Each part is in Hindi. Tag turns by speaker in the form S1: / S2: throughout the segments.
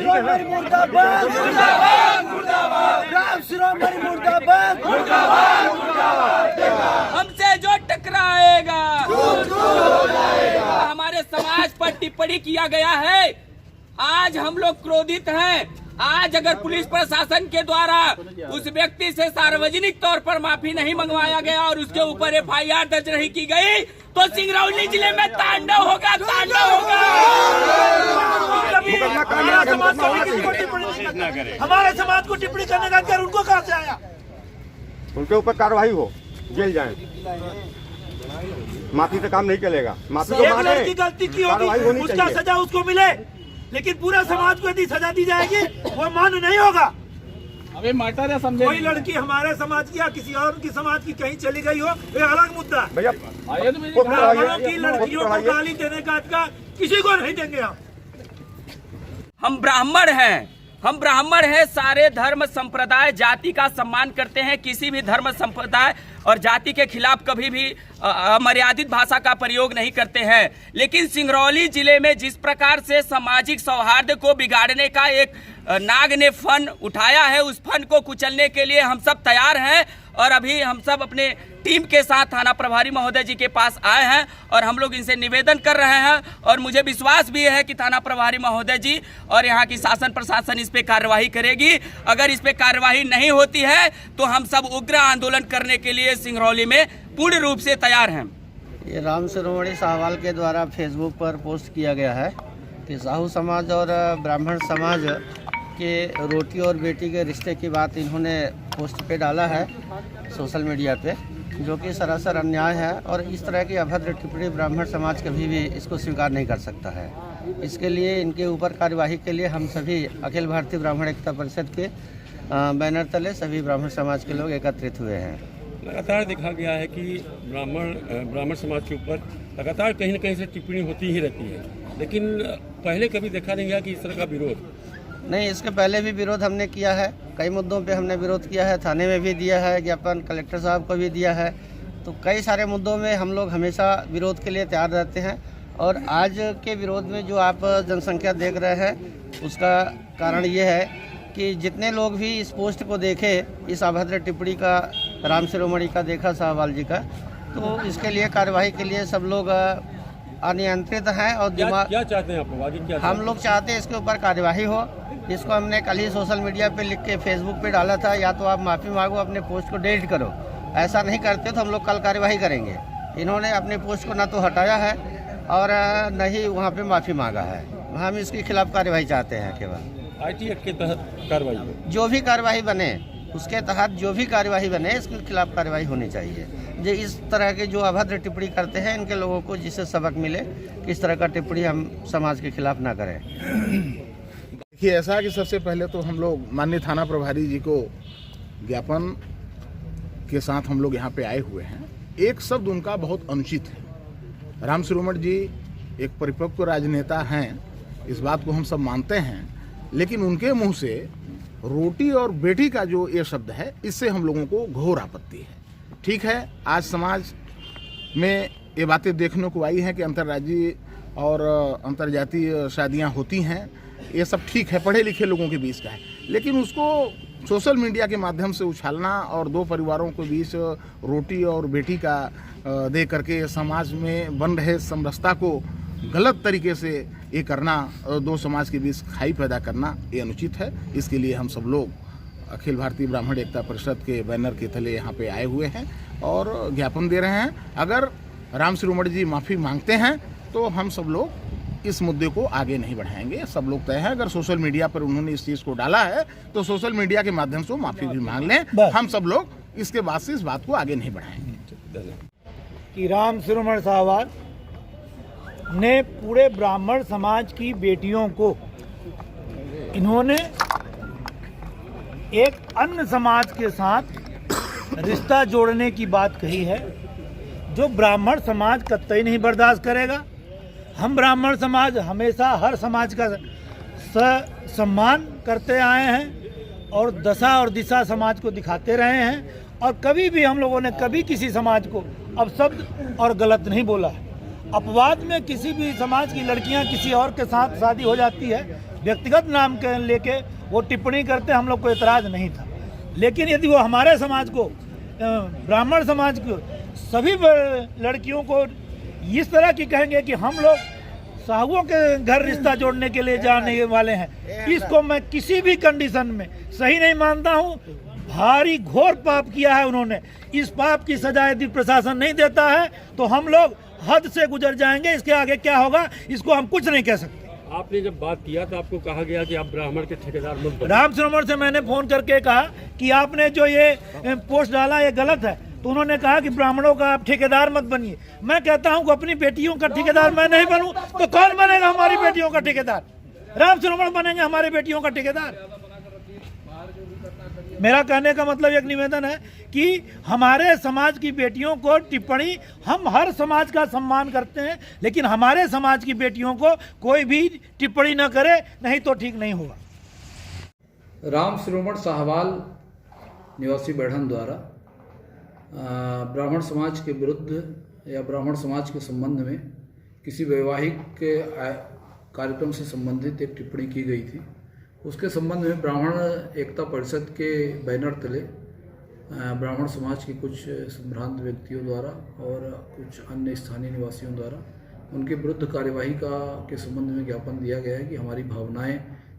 S1: शिरोमणि मुर्दाबाद, मुर्दाबाद, मुर्दाबाद, राम शिरोमणि मुर्दाबाद, मुर्दाबाद, मुर्दाबाद।
S2: हमसे जो टकराएगा हमारे समाज पर टिप्पणी किया गया है। आज हम लोग क्रोधित हैं। आज अगर पुलिस प्रशासन के द्वारा उस व्यक्ति से सार्वजनिक तौर पर माफी नहीं मंगवाया गया और उसके ऊपर FIR दर्ज नहीं की गई तो सिंगरौली जिले में तांडव होगा, तांडव होगा।
S1: हमारे समाज को टिप्पणी करने का अधिकार उनको कहाँ से आया?
S3: उनके ऊपर कार्रवाई हो, जेल जाएं। माफी से काम नहीं चलेगा। माफी को माने,
S1: लड़की गलती की होगी उसका सजा उसको मिले, लेकिन पूरा समाज को यदि सजा दी जाएगी वो मान्य नहीं होगा।
S2: अबे मारता रहा समझे।
S1: कोई लड़की हमारे समाज की या किसी और की समाज की कहीं चली गई हो ये अलग मुद्दा है।
S3: भैया
S1: ब्राह्मणों की लड़कियों को गाली देने का अधिकार किसी को नहीं देंगे
S2: हम ब्राह्मण हैं, हम ब्राह्मण हैं। सारे धर्म संप्रदाय जाति का सम्मान करते हैं। किसी भी धर्म संप्रदाय और जाति के खिलाफ कभी भी अमर्यादित भाषा का प्रयोग नहीं करते हैं। लेकिन सिंगरौली जिले में जिस प्रकार से सामाजिक सौहार्द को बिगाड़ने का एक नाग ने फन उठाया है, उस फन को कुचलने के लिए हम सब तैयार हैं। और अभी हम सब अपने टीम के साथ थाना प्रभारी महोदय जी के पास आए हैं और हम लोग इनसे निवेदन कर रहे हैं। और मुझे विश्वास भी है कि थाना प्रभारी महोदय जी और यहाँ की शासन प्रशासन इस पे कार्रवाई करेगी। अगर इस पे कार्रवाई नहीं होती है तो हम सब उग्र आंदोलन करने के लिए सिंगरौली में पूर्ण रूप से तैयार हैं।
S4: ये राम शिरोमणि साहवाल के द्वारा फेसबुक पर पोस्ट किया गया है कि साहू समाज और ब्राह्मण समाज के रोटी और बेटी के रिश्ते की बात इन्होंने पोस्ट पे डाला है सोशल मीडिया पे, जो कि सरासर अन्याय है। और इस तरह की अभद्र टिप्पणी ब्राह्मण समाज कभी भी इसको स्वीकार नहीं कर सकता है। इसके लिए इनके ऊपर कार्यवाही के लिए हम सभी अखिल भारतीय ब्राह्मण एकता परिषद के बैनर तले सभी ब्राह्मण समाज के लोग एकत्रित हुए हैं।
S5: लगातार देखा गया है कि ब्राह्मण समाज के ऊपर लगातार कहीं न कहीं से टिप्पणी होती ही रहती है, लेकिन पहले कभी देखा नहीं गया कि इस तरह का विरोध।
S4: नहीं, इसके पहले भी विरोध हमने किया है। कई मुद्दों पे हमने विरोध किया है, थाने में भी दिया है ज्ञापन, कलेक्टर साहब को भी दिया है। तो कई सारे मुद्दों में हम लोग हमेशा विरोध के लिए तैयार रहते हैं। और आज के विरोध में जो आप जनसंख्या देख रहे हैं उसका कारण ये है कि जितने लोग भी इस पोस्ट को देखे, इस अभद्र टिप्पणी का राम शिरोमणि का देखा साहवाल जी का, तो इसके लिए कार्यवाही के लिए सब लोग अनियंत्रित हैं। और दिमाग
S5: क्या चाहते हैं आप लोग आगे? क्या
S4: हम लोग चाहते हैं इसके ऊपर कार्यवाही हो। इसको हमने कल ही सोशल मीडिया पे लिख के फेसबुक पे डाला था, या तो आप माफ़ी मांगो, अपने पोस्ट को डिलीट करो। ऐसा नहीं करते तो हम लोग कल कार्यवाही करेंगे। इन्होंने अपने पोस्ट को ना तो हटाया है और न ही वहाँ पे माफ़ी मांगा है। हम इसके खिलाफ कार्यवाही चाहते हैं। केवल
S5: IT एक्ट के तहत कार्रवाई हो,
S4: जो भी कार्यवाही बने उसके तहत जो भी कार्यवाही बने इसके खिलाफ कार्यवाही होनी चाहिए। जो इस तरह के जो अभद्र टिप्पणी करते हैं इनके लोगों को जिससे सबक मिले कि इस तरह का टिप्पणी हम समाज के खिलाफ ना करें।
S6: देखिए, ऐसा है कि सबसे पहले तो हम लोग माननीय थाना प्रभारी जी को ज्ञापन के साथ हम लोग यहाँ पे आए हुए हैं। एक शब्द उनका बहुत अनुचित है। राम शिरोमणि जी एक परिपक्व राजनेता हैं, इस बात को हम सब मानते हैं, लेकिन उनके मुंह से रोटी और बेटी का जो ये शब्द है इससे हम लोगों को घोर आपत्ति है। ठीक है, आज समाज में ये बातें देखने को आई हैं कि अंतर्राज्यीय और अंतर्जातीय शादियां होती हैं, ये सब ठीक है, पढ़े लिखे लोगों के बीच का है, लेकिन उसको सोशल मीडिया के माध्यम से उछालना और दो परिवारों के बीच रोटी और बेटी का दे करके समाज में बन रहे समरसता को गलत तरीके से ये करना, दो समाज के बीच खाई पैदा करना, ये अनुचित है। इसके लिए हम सब लोग अखिल भारतीय ब्राह्मण एकता परिषद के बैनर के तले यहाँ पे आए हुए हैं और ज्ञापन दे रहे हैं। अगर राम शिरोमणि जी माफ़ी मांगते हैं तो हम सब लोग इस मुद्दे को आगे नहीं बढ़ाएंगे। सब लोग तय है, अगर सोशल मीडिया पर उन्होंने इस चीज़ को डाला है तो सोशल मीडिया के माध्यम से माफ़ी भी मांग लें। हम सब लोग इसके बाद से इस बात को आगे नहीं बढ़ाएंगे।
S1: कि राम शिरोमणि साहवाल ने पूरे ब्राह्मण समाज की बेटियों को इन्होंने एक अन्य समाज के साथ रिश्ता जोड़ने की बात कही है, जो ब्राह्मण समाज कतई नहीं बर्दाश्त करेगा। हम ब्राह्मण समाज हमेशा हर समाज का सम्मान करते आए हैं और दशा और दिशा समाज को दिखाते रहे हैं, और कभी भी हम लोगों ने कभी किसी समाज को अपशब्द और गलत नहीं बोला है। अपवाद में किसी भी समाज की लड़कियां किसी और के साथ शादी हो जाती है, व्यक्तिगत नाम के लेके वो टिप्पणी करते, हम लोग को एतराज़ नहीं था। लेकिन यदि वो हमारे समाज को, ब्राह्मण समाज को, सभी लड़कियों को इस तरह की कहेंगे कि हम लोग साहुओं के घर रिश्ता जोड़ने के लिए जाने वाले हैं, इसको मैं किसी भी कंडीशन में सही नहीं मानता हूं। भारी घोर पाप किया है उन्होंने। इस पाप की सजा यदि प्रशासन नहीं देता है तो हम लोग हद से गुजर जाएंगे। इसके आगे क्या होगा इसको हम कुछ नहीं कह सकते।
S5: आपने जब बात किया तो आपको कहा गया कि आप ब्राह्मण के ठेकेदार मत बनो।
S1: राम श्रवण से मैंने फोन करके कहा कि आपने जो ये पोस्ट डाला ये गलत है, तो उन्होंने कहा कि ब्राह्मणों का आप ठेकेदार मत बनिए। मैं कहता हूं कि अपनी बेटियों का ठेकेदार मैं नहीं बनूं तो कौन बनेगा हमारी बेटियों का ठेकेदार? राम श्रवण बनेंगे हमारी बेटियों का ठेकेदार। मेरा कहने का मतलब एक निवेदन है कि हमारे समाज की बेटियों को टिप्पणी, हम हर समाज का सम्मान करते हैं, लेकिन हमारे समाज की बेटियों को कोई भी टिप्पणी न करे, नहीं तो ठीक नहीं होगा।
S7: राम श्रोमण साहवाल निवासी बैठन द्वारा ब्राह्मण समाज के विरुद्ध या ब्राह्मण समाज के संबंध में किसी वैवाहिक कार्यक्रम से संबंधित एक टिप्पणी की गई थी। उसके संबंध में ब्राह्मण एकता परिषद के बैनर तले ब्राह्मण समाज के कुछ संभ्रांत व्यक्तियों द्वारा और कुछ अन्य स्थानीय निवासियों द्वारा उनके विरुद्ध कार्यवाही के संबंध में ज्ञापन दिया गया है कि हमारी भावनाएं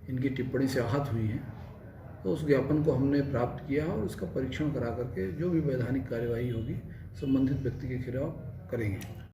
S7: इनकी टिप्पणी से आहत हुई हैं। तो उस ज्ञापन को हमने प्राप्त किया और उसका परीक्षण करा करके जो भी वैधानिक कार्यवाही होगी संबंधित व्यक्ति के खिलाफ करेंगे।